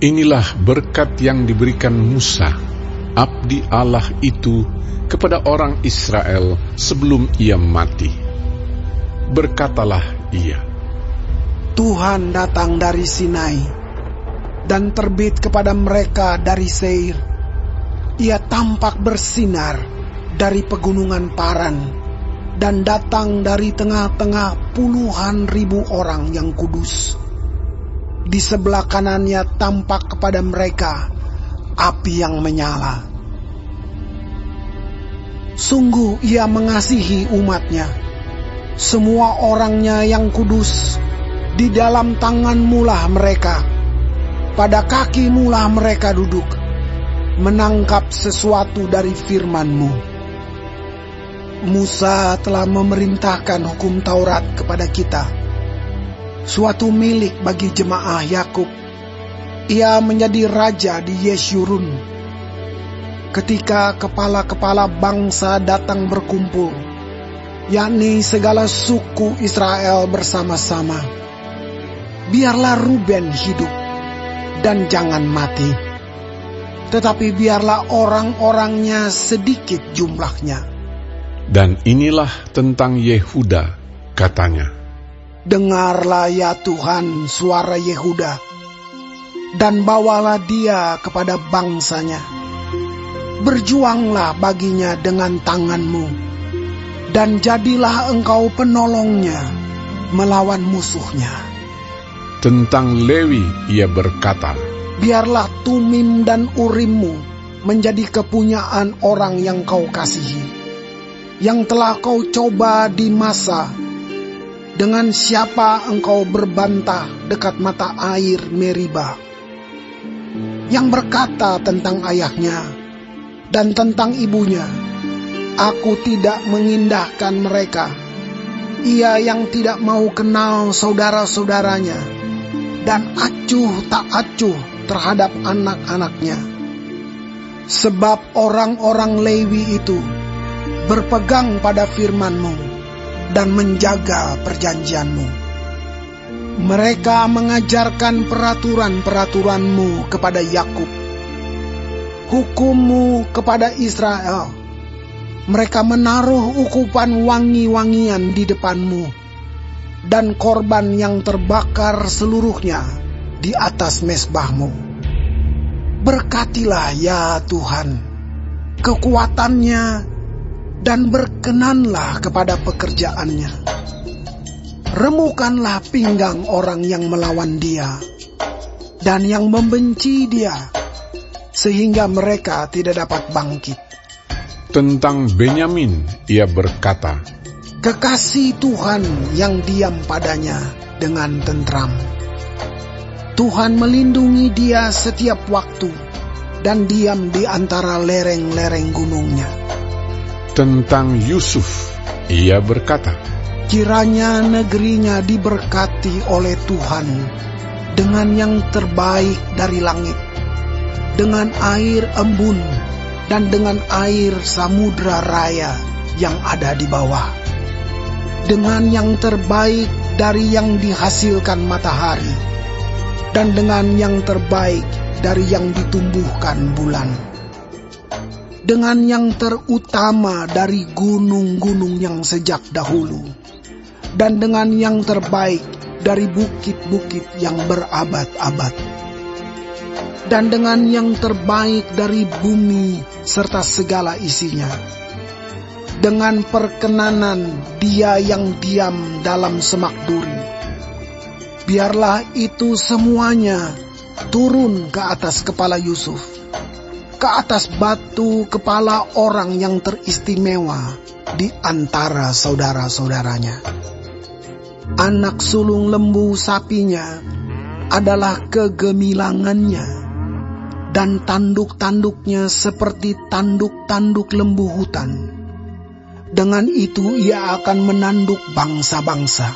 Inilah berkat yang diberikan Musa, abdi Allah itu, kepada orang Israel sebelum ia mati. Berkatalah ia, Tuhan datang dari Sinai dan terbit kepada mereka dari Seir. Ia tampak bersinar dari pegunungan Paran dan datang dari tengah-tengah puluhan ribu orang yang kudus. Di sebelah kanannya tampak kepada mereka api yang menyala. Sungguh ia mengasihi umatnya, semua orangnya yang kudus. Di dalam tanganmu-lah mereka, pada kakimu-lah mereka duduk, menangkap sesuatu dari firman-Mu. Musa telah memerintahkan hukum Taurat kepada kita, suatu milik bagi jemaah Yakub. Ia menjadi raja di Yeshurun. Ketika kepala-kepala bangsa datang berkumpul, yakni segala suku Israel bersama-sama, biarlah Ruben hidup dan jangan mati, tetapi biarlah orang-orangnya sedikit jumlahnya. Dan inilah tentang Yehuda, katanya, Dengarlah ya Tuhan suara Yehuda, dan bawalah dia kepada bangsanya. Berjuanglah baginya dengan tanganmu, dan jadilah engkau penolongnya melawan musuhnya. Tentang Lewi ia berkata, Biarlah Tumim dan Urimmu menjadi kepunyaan orang yang kau kasihi, yang telah kau coba di Masa. Dengan siapa engkau berbantah dekat mata air Meriba, yang berkata tentang ayahnya dan tentang ibunya, Aku tidak mengindahkan mereka. Ia yang tidak mau kenal saudara-saudaranya, dan acuh tak acuh terhadap anak-anaknya. Sebab orang-orang Lewi itu berpegang pada firman-Mu dan menjaga perjanjian-Mu. Mereka mengajarkan peraturan-peraturan-Mu kepada Yakub, hukum-Mu kepada Israel. Mereka menaruh ukupan wangi-wangian di depan-Mu, dan korban yang terbakar seluruhnya di atas mezbah-Mu. Berkatilah ya Tuhan kekuatannya, dan berkenanlah kepada pekerjaannya. Remukanlah pinggang orang yang melawan dia dan yang membenci dia, sehingga mereka tidak dapat bangkit. Tentang Benyamin ia berkata, Kekasih Tuhan yang diam padanya dengan tentram. Tuhan melindungi dia setiap waktu dan diam di antara lereng-lereng gunungnya. Tentang Yusuf ia berkata, Kiranya negerinya diberkati oleh Tuhan dengan yang terbaik dari langit, dengan air embun dan dengan air samudra raya yang ada di bawah, dengan yang terbaik dari yang dihasilkan matahari, dan dengan yang terbaik dari yang ditumbuhkan bulan, dengan yang terutama dari gunung-gunung yang sejak dahulu, dan dengan yang terbaik dari bukit-bukit yang berabad-abad, dan dengan yang terbaik dari bumi serta segala isinya, dengan perkenanan dia yang diam dalam semak duri. Biarlah itu semuanya turun ke atas kepala Yusuf, ke atas batu kepala orang yang teristimewa di antara saudara-saudaranya. Anak sulung lembu sapinya adalah kegemilangannya, dan tanduk-tanduknya seperti tanduk-tanduk lembu hutan. Dengan itu ia akan menanduk bangsa-bangsa,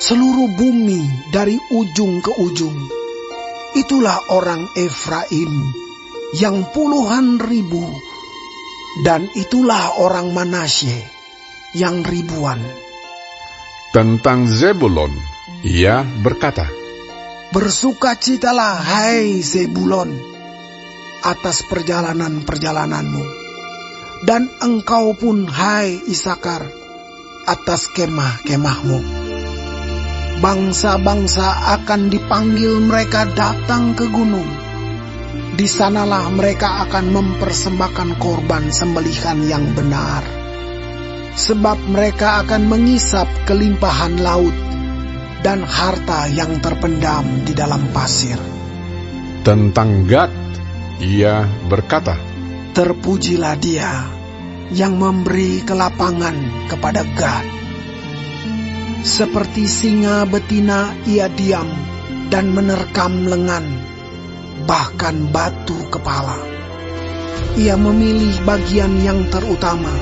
seluruh bumi dari ujung ke ujung. Itulah orang Efraim yang puluhan ribu, dan itulah orang Manasye yang ribuan. Tentang Zebulon ia berkata, Bersukacitalah, hai Zebulon, atas perjalanan-perjalananmu, dan engkau pun, hai Isakar, atas kemah-kemahmu. Bangsa-bangsa akan dipanggil mereka datang ke gunung. Di sanalah mereka akan mempersembahkan korban sembelihan yang benar. Sebab mereka akan mengisap kelimpahan laut dan harta yang terpendam di dalam pasir. Tentang Gad, ia berkata, Terpujilah dia yang memberi kelapangan kepada Gad. Seperti singa betina ia diam dan menerkam lengan, bahkan batu kepala. Ia memilih bagian yang terutama,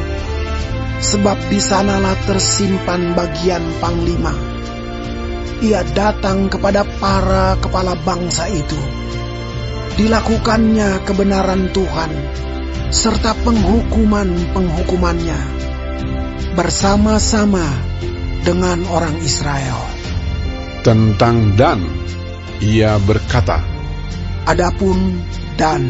sebab di sanalah tersimpan bagian panglima. Ia datang kepada para kepala bangsa itu. Dilakukannya kebenaran Tuhan, serta penghukuman-penghukumannya, bersama-sama dengan orang Israel. Tentang Dan, ia berkata, Adapun Dan,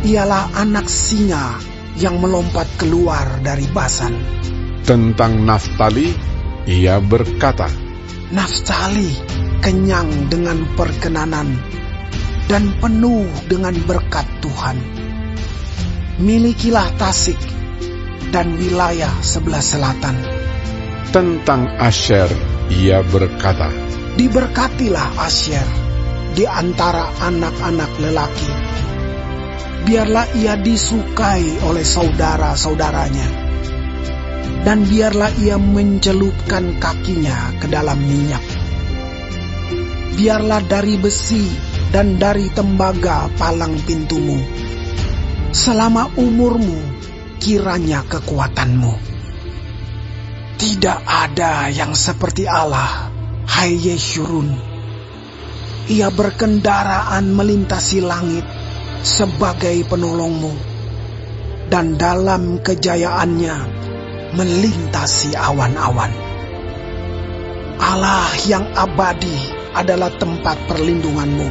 ialah anak singa yang melompat keluar dari Basan. Tentang Naftali, ia berkata, Naftali kenyang dengan perkenanan dan penuh dengan berkat Tuhan. Milikilah Tasik dan wilayah sebelah selatan. Tentang Asher, ia berkata, Diberkatilah Asher di antara anak-anak lelaki. Biarlah ia disukai oleh saudara-saudaranya, dan biarlah ia mencelupkan kakinya ke dalam minyak. Biarlah dari besi dan dari tembaga palang pintumu. Selama umurmu, kiranya kekuatanmu. Tidak ada yang seperti Allah, hai Yeshurun. Ia berkendaraan melintasi langit sebagai penolongmu, dan dalam kejayaannya melintasi awan-awan. Allah yang abadi adalah tempat perlindunganmu,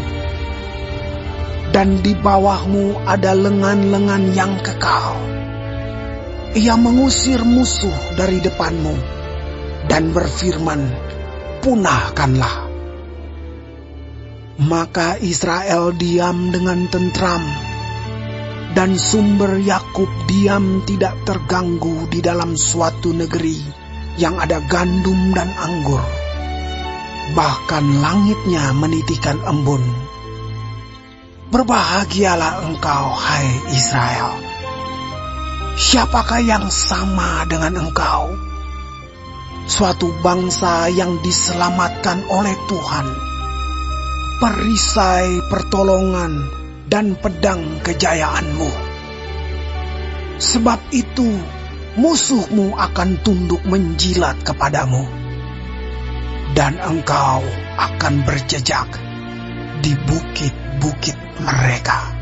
dan di bawahmu ada lengan-lengan yang kekal. Ia mengusir musuh dari depanmu dan berfirman, punahkanlah. Maka Israel diam dengan tentram, dan sumber Yakub diam tidak terganggu di dalam suatu negeri yang ada gandum dan anggur. Bahkan langitnya menitikan embun. Berbahagialah engkau, hai Israel. Siapakah yang sama dengan engkau? Suatu bangsa yang diselamatkan oleh Tuhan, perisai pertolongan dan pedang kejayaanmu. Sebab itu musuhmu akan tunduk menjilat kepadamu, dan engkau akan berjejak di bukit-bukit mereka.